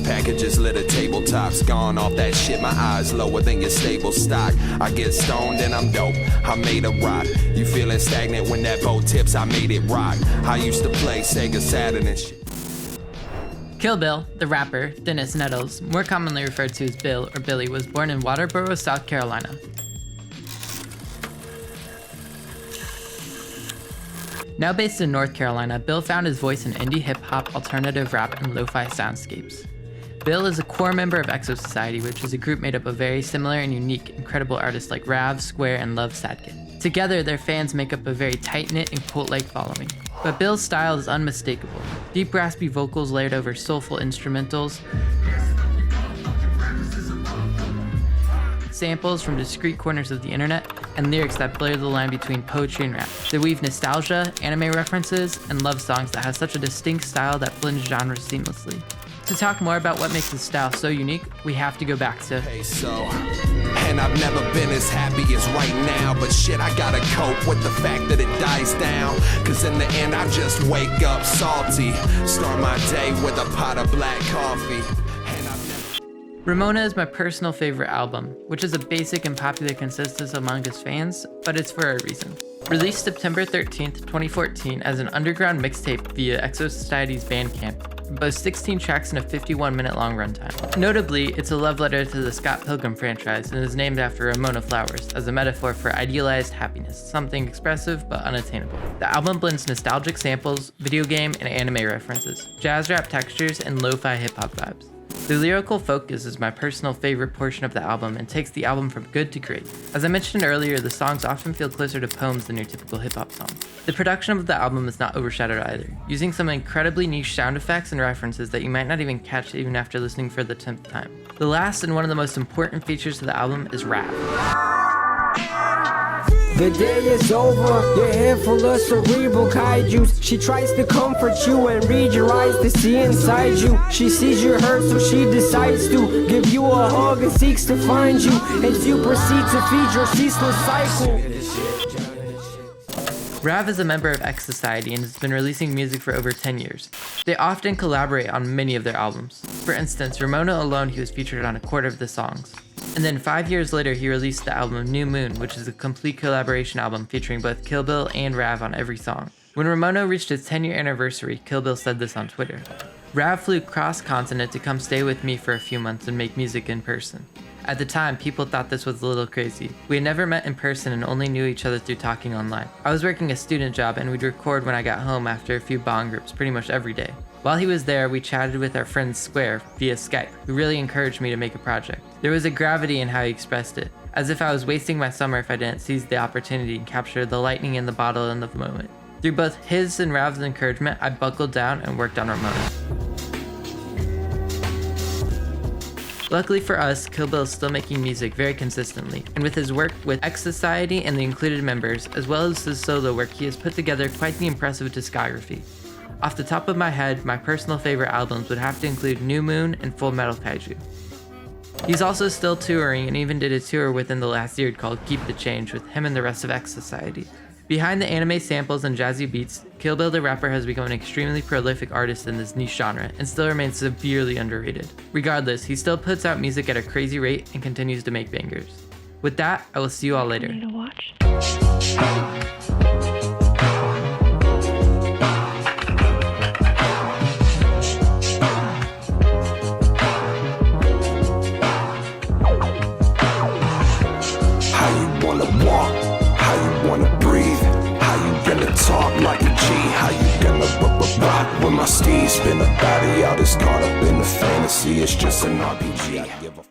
packages litter tabletops. Gone off that shit, my eyes lower than your stable stock. I get stoned and I'm dope, I made a rock. You feeling stagnant when that boat tips, I made it rock. I used to play Sega Saturn and shit. Kill Bill, the rapper, Dennis Nettles, more commonly referred to as Bill or Billy, was born in Waterboro, South Carolina. Now based in North Carolina, Bill found his voice in indie hip-hop, alternative rap, and lo-fi soundscapes. Bill is a core member of Exociety, which is a group made up of very similar and unique, incredible artists like Rav, Square, and Love Sadkin. Together, their fans make up a very tight-knit and cult-like following. But Bill's style is unmistakable. Deep raspy vocals layered over soulful instrumentals, samples from discrete corners of the internet, and lyrics that blur the line between poetry and rap. They weave nostalgia, anime references, and love songs that have such a distinct style that blends genres seamlessly. To talk more about what makes his style so unique, we have to go back to And I've never been as happy as right now, but shit, I gotta cope with the fact that it dies down. Cause in the end, I just wake up salty, start my day with a pot of black coffee. Ramona is my personal favorite album, which is a basic and popular consensus among his fans, but it's for a reason. Released September 13th, 2014 as an underground mixtape via Exosociety's Bandcamp, it boasts 16 tracks and a 51-minute long runtime. Notably, it's a love letter to the Scott Pilgrim franchise and is named after Ramona flowers as a metaphor for idealized happiness, something expressive but unattainable. The album blends nostalgic samples, video game and anime references, jazz rap textures, and lo-fi hip-hop vibes. The lyrical focus is my personal favorite portion of the album and takes the album from good to great. As I mentioned earlier, the songs often feel closer to poems than your typical hip-hop song. The production of the album is not overshadowed either, using some incredibly niche sound effects and references that you might not even catch even after listening for the 10th time. The last and one of the most important features of the album is rap. The day is over, your head full of cerebral kaijus. She tries to comfort you and read your eyes to see inside you. She sees you're hurt, so she decides to give you a hug and seeks to find you as you proceed to feed your ceaseless cycle. Rav is a member of Exociety and has been releasing music for over 10 years. They often collaborate on many of their albums. For instance, Ramona alone, he was featured on a quarter of the songs. And then 5 years later, he released the album New Moon, which is a complete collaboration album featuring both Kill Bill and Rav on every song. When Ramona reached his 10-year anniversary, Kill Bill said this on Twitter. Rav flew cross-continent to come stay with me for a few months and make music in person. At the time, people thought this was a little crazy. We had never met in person and only knew each other through talking online. I was working a student job and we'd record when I got home after a few bond groups pretty much every day. While he was there, we chatted with our friend Square via Skype, who really encouraged me to make a project. There was a gravity in how he expressed it, as if I was wasting my summer if I didn't seize the opportunity and capture the lightning in the bottle in the moment. Through both his and Rav's encouragement, I buckled down and worked on Ramona. Luckily for us, Kill Bill is still making music very consistently, and with his work with Exociety and the included members, as well as his solo work, he has put together quite the impressive discography. Off the top of my head, my personal favorite albums would have to include New Moon and Full Metal Kaiju. He's also still touring and even did a tour within the last year called Keep the Change with him and the rest of Exociety. Behind the anime samples and jazzy beats, Kill Bill the rapper has become an extremely prolific artist in this niche genre and still remains severely underrated. Regardless, he still puts out music at a crazy rate and continues to make bangers. With that, I will see you all later. Talk like a G, how you gonna rock when my steeds spin a body out? It's caught up in the fantasy, it's just an RPG.